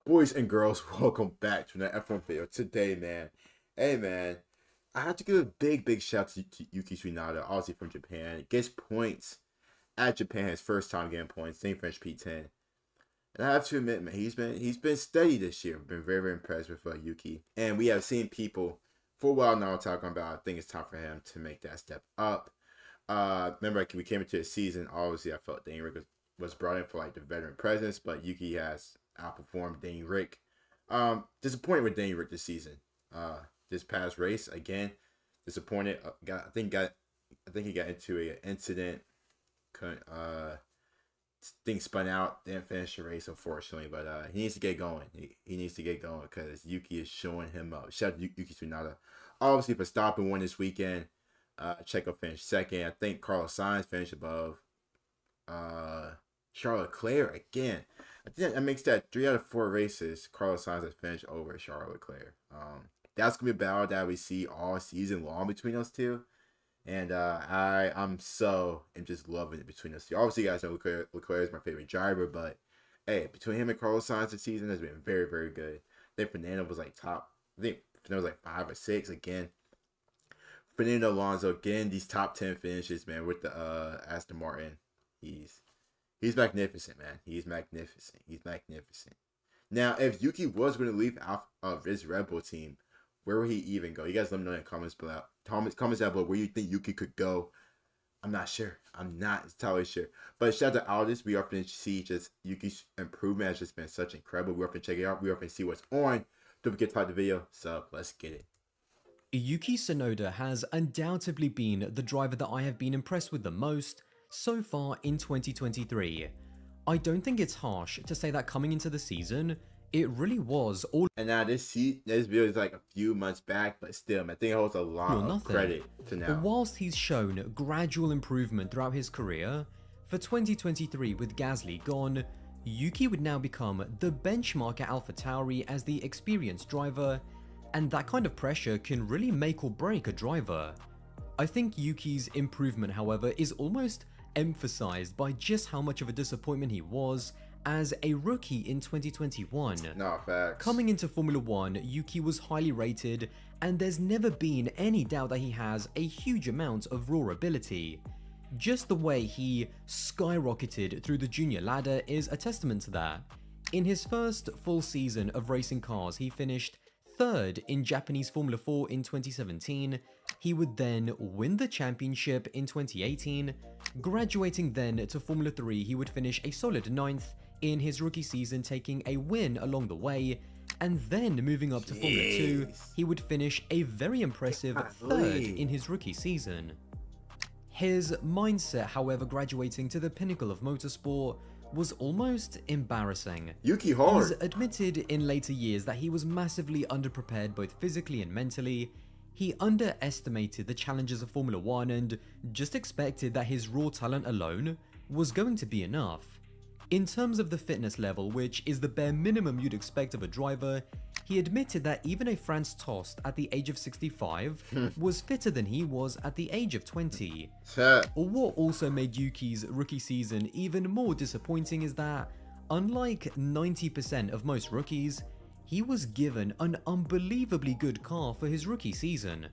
Boys and girls, welcome back to another F1 video. Today, man, hey man, I have to give a big shout to Yuki Tsunoda, obviously from Japan. Gets points at Japan, his first time getting points, same French P10. And I have to admit, man, he's been steady this year. Been very impressed with Yuki, and we have seen people for a while now talking about. I think it's time for him to make that step up. Remember, we came into the season. Obviously, I felt Danny Rick was brought in for like the veteran presence, but Yuki has outperformed Danny Rick. Disappointed with Danny Rick this season. This past race again, disappointed. I think he got into an incident. Thing spun out, didn't finish the race unfortunately, but he needs to get going. He needs to get going because Yuki is showing him up. Shout out to Yuki Tsunoda, obviously for stopping one this weekend. Checo finished second. I think Carlos Sainz finished above Charles Leclerc again. I think that makes that 3 out of 4 races Carlos Sainz has finished over Charles Leclerc. That's gonna be a battle that we see all season long between those two, and I'm just loving it between those two. Obviously, you guys know Leclerc is my favorite driver, but hey, between him and Carlos Sainz this season has been very good. I think Fernando was like top. I think Fernando was like 5 or 6 again. Fernando Alonso again, these top 10 finishes, man, with the Aston Martin. He's magnificent, man. He's magnificent. Now, if Yuki was going to leave out of his Red Bull team, where would he even go? You guys let me know in the comments below. Comments down below where you think Yuki could go. I'm not sure. I'm not entirely sure. But shout out to Aldis. We often see just Yuki's improvement has just been such incredible. We often check it out. We often see what's on. Don't forget to like the video. So let's get it. Yuki Tsunoda has undoubtedly been the driver that I have been impressed with the most so far in 2023. I don't think it's harsh to say that coming into the season, it really was all. And now this video is like a few months back, but still, man, I think it holds a lot of credit to now. Whilst he's shown gradual improvement throughout his career, for 2023 with Gasly gone, Yuki would now become the benchmark at AlphaTauri as the experienced driver, and that kind of pressure can really make or break a driver. I think Yuki's improvement, however, is almost emphasized by just how much of a disappointment he was as a rookie in 2021. No, facts. Coming into Formula 1, Yuki was highly rated, and there's never been any doubt that he has a huge amount of raw ability. Just the way he skyrocketed through the junior ladder is a testament to that. In his first full season of racing cars, he finished 3rd in Japanese Formula 4 in 2017, he would then win the championship in 2018, graduating then to Formula 3 he would finish a solid 9th in his rookie season, taking a win along the way, and then moving up to Formula 2 he would finish a very impressive 3rd in his rookie season. His mindset, however, graduating to the pinnacle of motorsport was almost embarrassing. Yuki hard. He's admitted in later years that he was massively underprepared both physically and mentally. He underestimated the challenges of Formula 1 and just expected that his raw talent alone was going to be enough. In terms of the fitness level, which is the bare minimum you'd expect of a driver, he admitted that even a Franz Tost at the age of 65 was fitter than he was at the age of 20. What also made Yuki's rookie season even more disappointing is that, unlike 90% of most rookies, he was given an unbelievably good car for his rookie season.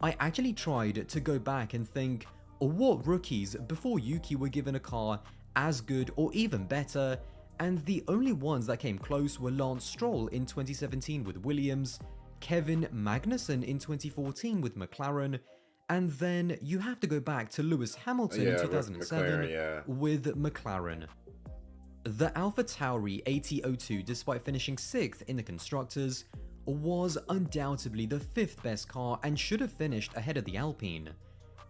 I actually tried to go back and think what rookies before Yuki were given a car as good or even better, and the only ones that came close were Lance Stroll in 2017 with Williams, Kevin Magnussen in 2014 with McLaren, and then you have to go back to Lewis Hamilton in 2007 with McLaren. The AlphaTauri AT02, despite finishing 6th in the Constructors, was undoubtedly the 5th best car and should have finished ahead of the Alpine.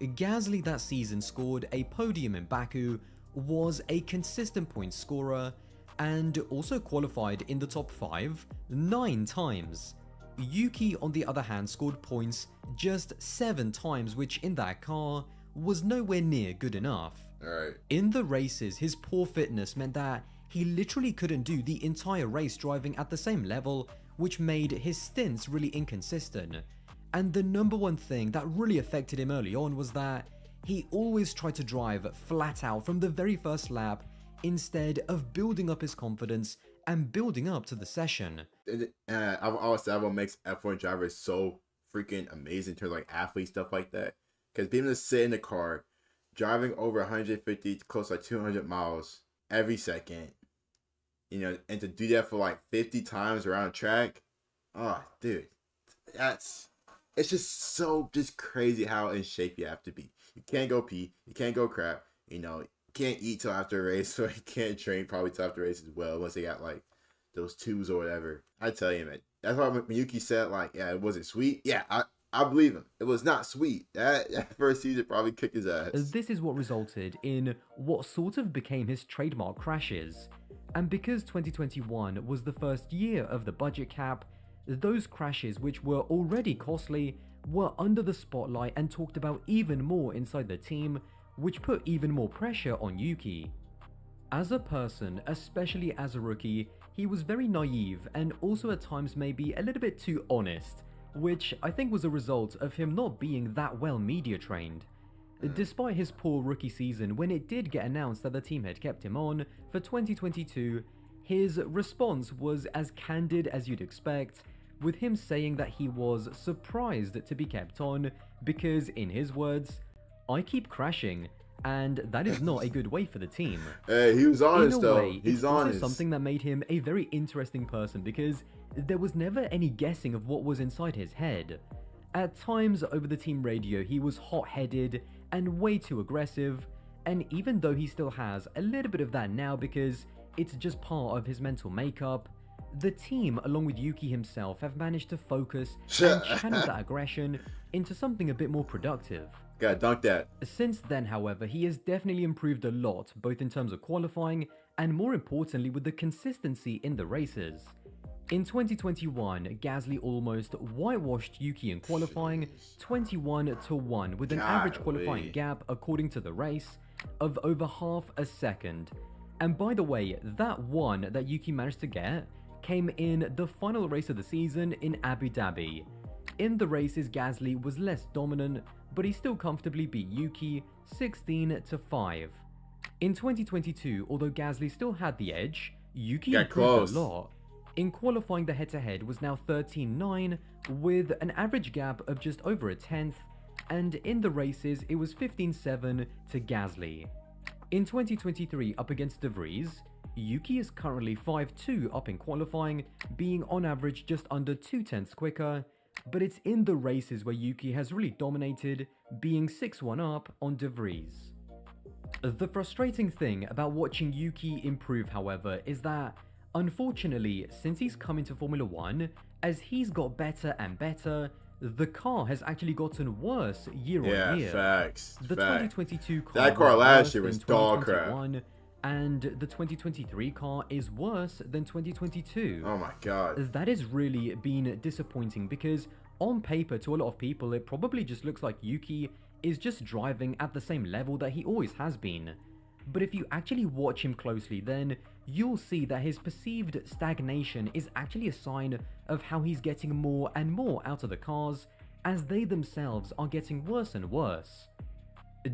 Gasly that season scored a podium in Baku, was a consistent point scorer, and also qualified in the top 5 9 times. Yuki, on the other hand, scored points just 7 times, which in that car was nowhere near good enough. In the races, his poor fitness meant that he literally couldn't do the entire race driving at the same level, which made his stints really inconsistent. And the number one thing that really affected him early on was that he always tried to drive flat out from the very first lap instead of building up his confidence and building up to the session. And I've always said what makes F1 drivers so freaking amazing in terms of like athlete stuff like that. Because being able to sit in the car, driving over 150, close to like 200 miles every second, you know, and to do that for like 50 times around the track, oh, dude, it's just so just crazy how in shape you have to be. You can't go pee, you can't go crap, you know, you can't eat till after a race, so you can't train probably till after a race as well, unless they got like those tubes or whatever. I tell you, man, that's why when Yuki said like, yeah, it wasn't sweet. Yeah, I believe him. It was not sweet. That first season probably kicked his ass. This is what resulted in what sort of became his trademark crashes. And because 2021 was the first year of the budget cap, those crashes, which were already costly, were under the spotlight and talked about even more inside the team, which put even more pressure on Yuki. As a person, especially as a rookie, he was very naive and also at times maybe a little bit too honest, which I think was a result of him not being that well media trained. Despite his poor rookie season, when it did get announced that the team had kept him on for 2022, his response was as candid as you'd expect, with him saying that he was surprised to be kept on because, in his words, "I keep crashing, and that is not a good way for the team." Hey, he was honest in a though. way, He's it's honest. also something that made him a very interesting person because there was never any guessing of what was inside his head. At times over the team radio, he was hot-headed and way too aggressive, and even though he still has a little bit of that now because it's just part of his mental makeup, the team, along with Yuki himself, have managed to focus and channel that aggression into something a bit more productive. Gotta dunk that. Since then, however, he has definitely improved a lot, both in terms of qualifying and more importantly with the consistency in the races. In 2021, Gasly almost whitewashed Yuki in qualifying 21-1 with an average qualifying gap, according to the race, of over half a second. And by the way, that one that Yuki managed to get came in the final race of the season in Abu Dhabi. In the races, Gasly was less dominant, but he still comfortably beat Yuki 16-5. In 2022, although Gasly still had the edge, Yuki improved a lot. In qualifying, the head-to-head was now 13-9 with an average gap of just over a tenth, and in the races it was 15-7 to Gasly. In 2023, up against De Vries, Yuki is currently 5-2 up in qualifying, being on average just under 2/10 quicker, but it's in the races where Yuki has really dominated, being 6-1 up on De Vries. The frustrating thing about watching Yuki improve, however, is that unfortunately, since he's come into Formula 1, as he's got better and better, the car has actually gotten worse year on year. Facts. The 2022 car that car last year was dog crap. And the 2023 car is worse than 2022. Oh my god. That has really been disappointing because on paper, to a lot of people, it probably just looks like Yuki is just driving at the same level that he always has been. But if you actually watch him closely, then you'll see that his perceived stagnation is actually a sign of how he's getting more and more out of the cars, as they themselves are getting worse and worse.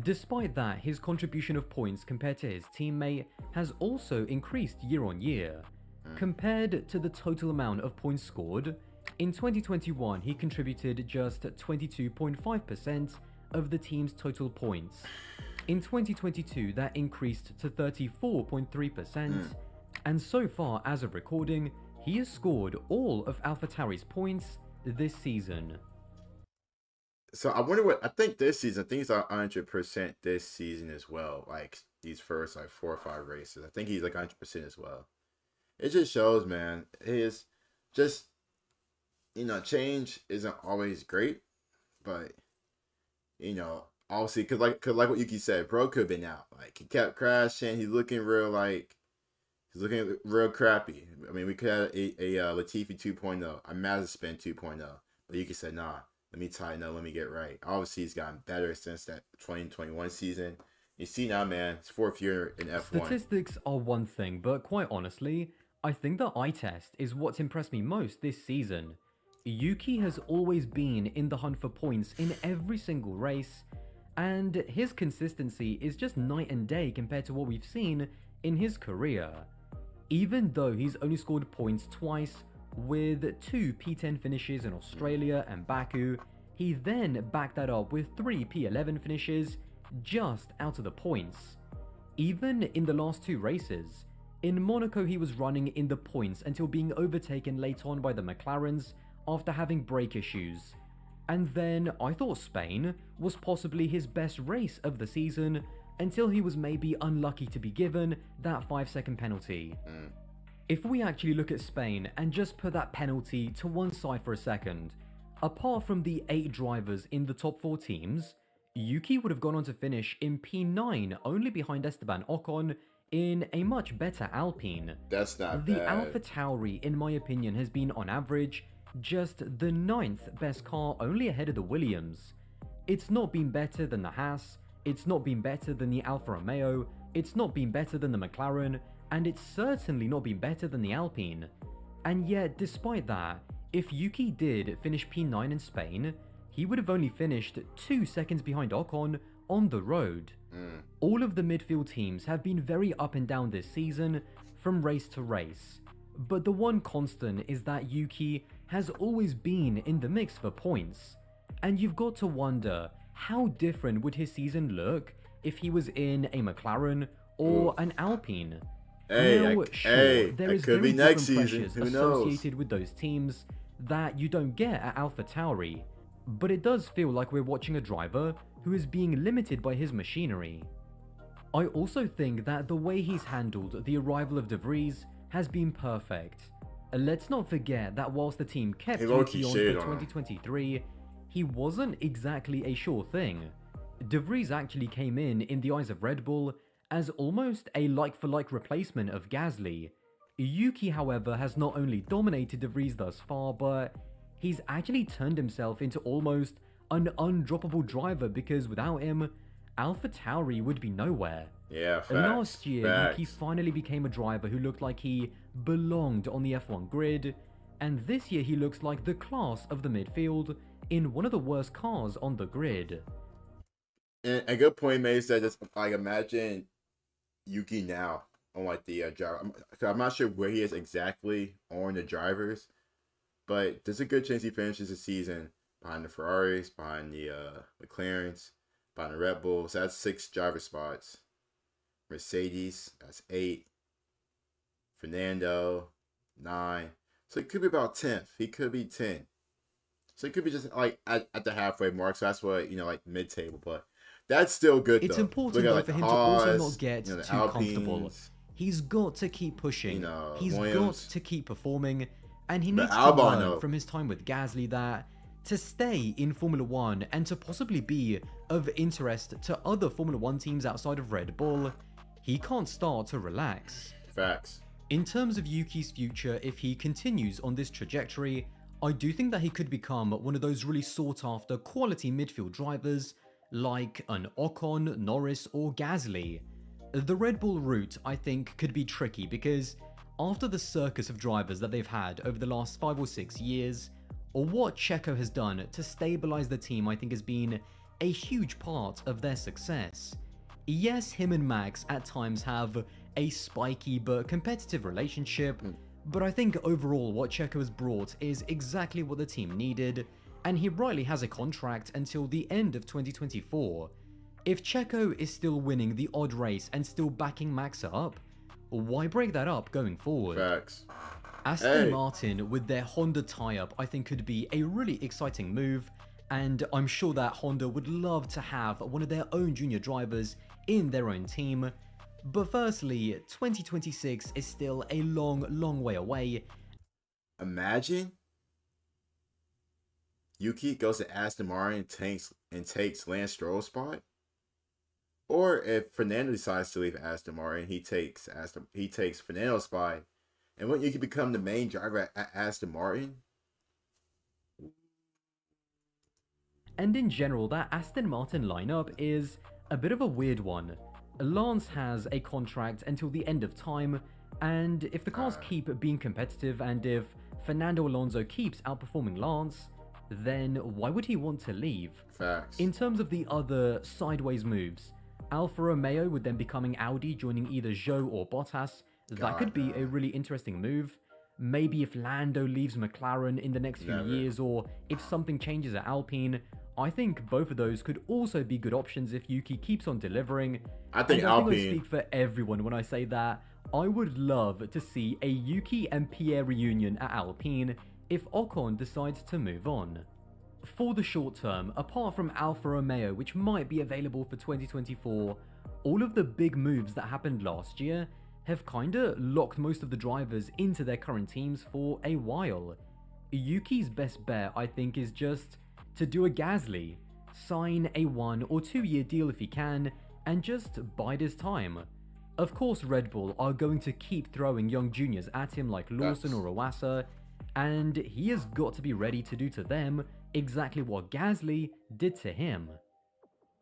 Despite that, his contribution of points compared to his teammate has also increased year on year. Compared to the total amount of points scored, in 2021 he contributed just 22.5% of the team's total points. In 2022, that increased to 34.3%, and so far as of recording, he has scored all of AlphaTauri's points this season. So I wonder what, I think this season, I think he's like 100% this season as well, like these first like 4 or 5 races. I think he's like 100% as well. It just shows, man, his just, you know, change isn't always great, but, you know, obviously, cause like what Yuki said, bro could have been out. Like, he kept crashing. He's looking real crappy. I mean, we could have a Latifi 2.0, a Mazepin 2.0. But Yuki said, nah, let me tighten up, let me get right. Obviously, he's gotten better since that 2021 season. You see now, man, it's 4th year in F1. Statistics are one thing, but quite honestly, I think the eye test is what's impressed me most this season. Yuki has always been in the hunt for points in every single race, and his consistency is just night and day compared to what we've seen in his career. Even though he's only scored points twice with 2 P10 finishes in Australia and Baku, he then backed that up with 3 P11 finishes just out of the points. Even in the last 2 races, in Monaco he was running in the points until being overtaken late on by the McLarens after having brake issues. And then I thought Spain was possibly his best race of the season until he was maybe unlucky to be given that 5-second penalty. If we actually look at Spain and just put that penalty to one side for a second, apart from the 8 drivers in the top 4 teams, Yuki would have gone on to finish in P9 only behind Esteban Ocon in a much better Alpine. That's not The bad. AlphaTauri, in my opinion, has been on average just the 9th best car, only ahead of the Williams. It's not been better than the Haas, it's not been better than the Alfa Romeo, it's not been better than the McLaren, and it's certainly not been better than the Alpine. And yet, despite that, if Yuki did finish P9 in Spain, he would have only finished 2 seconds behind Ocon on the road. All of the midfield teams have been very up and down this season, from race to race. But the one constant is that Yuki has always been in the mix for points. And you've got to wonder, how different would his season look if he was in a McLaren or an Alpine? Now, sure, there is very different pressures associated with those teams that you don't get at AlphaTauri, but it does feel like we're watching a driver who is being limited by his machinery. I also think that the way he's handled the arrival of De Vries has been perfect. Let's not forget that whilst the team kept Yuki on for 2023, he wasn't exactly a sure thing. De Vries actually came in the eyes of Red Bull as almost a like-for-like replacement of Gasly. Yuki, however, has not only dominated De Vries thus far, but he's actually turned himself into almost an undroppable driver, because without him, AlphaTauri would be nowhere. Yeah, facts. Last year, Yuki finally became a driver who looked like he belonged on the F1 grid, and this year he looks like the class of the midfield in one of the worst cars on the grid. And a good point made is that just like imagine Yuki now on like the driver. I'm not sure where he is exactly on the drivers, but there's a good chance he finishes the season behind the Ferraris, behind the McLarens, behind the Red Bull. So that's 6 driver spots. Mercedes, that's 8. Fernando, 9. So it could be about 10th. He could be 10. So it could be just like at the halfway mark. So that's what, like mid-table. But that's still good, It's though. important though, for him to also not get too comfortable. He's got to keep pushing. He's got to keep performing. And he needs to learn from his time with Gasly that to stay in Formula 1 and to possibly be of interest to other Formula 1 teams outside of Red Bull, he can't start to relax. Facts. In terms of Yuki's future, if he continues on this trajectory, I do think that he could become one of those really sought after quality midfield drivers like an Ocon, Norris or Gasly. The Red Bull route, I think, could be tricky because after the circus of drivers that they've had over the last 5 or 6 years, or what Checo has done to stabilize the team, I think has been a huge part of their success. Yes, him and Max at times have a spiky but competitive relationship, but I think overall what Checo has brought is exactly what the team needed, and he rightly has a contract until the end of 2024. If Checo is still winning the odd race and still backing Max up, why break that up going forward? Facts. Aston Martin with their Honda tie-up I think could be a really exciting move, and I'm sure that Honda would love to have one of their own junior drivers in their own team. But firstly, 2026 is still a long way away. Imagine Yuki goes to Aston Martin and takes Lance Stroll's spot. Or if Fernando decides to leave Aston Martin, he takes Fernando's spot. And wouldn't Yuki become the main driver at Aston Martin? And in general, that Aston Martin lineup is a bit of a weird one. Lance has a contract until the end of time, and if the cars keep being competitive and if Fernando Alonso keeps outperforming Lance, then why would he want to leave? Facts. In terms of the other sideways moves, Alfa Romeo would then becoming Audi, joining either Zhou or Bottas, That God, could be a no. really interesting move. Maybe if Lando leaves McLaren in the next few Never. years, or if something changes at Alpine, I think both of those could also be good options if Yuki keeps on delivering. I think And I think I Alpine. speak for everyone when I say that I would love to see a Yuki and Pierre reunion at Alpine if Ocon decides to move on. For the short term, apart from Alfa Romeo, which might be available for 2024, all of the big moves that happened last year have kinda locked most of the drivers into their current teams for a while. Yuki's best bet, I think, is just to do a Gasly, sign a 1 or 2 year deal if he can, and just bide his time. Of course, Red Bull are going to keep throwing young juniors at him like Lawson or Iwasa, and he has got to be ready to do to them exactly what Gasly did to him.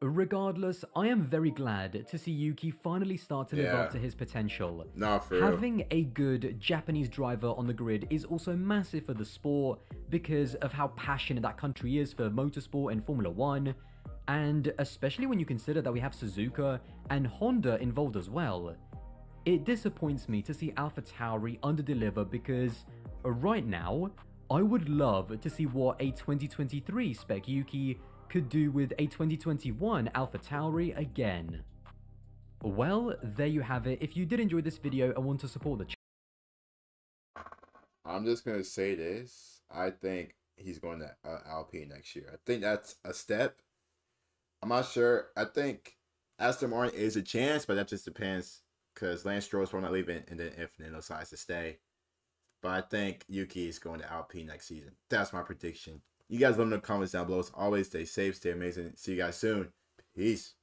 Regardless, I am very glad to see Yuki finally start to live up to his potential. No, for real. Having a good Japanese driver on the grid is also massive for the sport because of how passionate that country is for motorsport and Formula 1, and especially when you consider that we have Suzuka and Honda involved as well. It disappoints me to see AlphaTauri underdeliver because right now, I would love to see what a 2023 spec Yuki could do with a 2021 AlphaTauri again. Well, there you have it. If you did enjoy this video and want to support the channel, I'm just gonna say this. I think he's going to Alpine next year. I think that's a step. I'm not sure. I think Aston Martin is a chance, but that just depends because Lance Stroll's probably not leaving, and then if Nando decides to stay. But I think Yuki is going to Alpine next season. That's my prediction. You guys let me know in the comments down below. As always, stay safe, stay amazing. See you guys soon. Peace.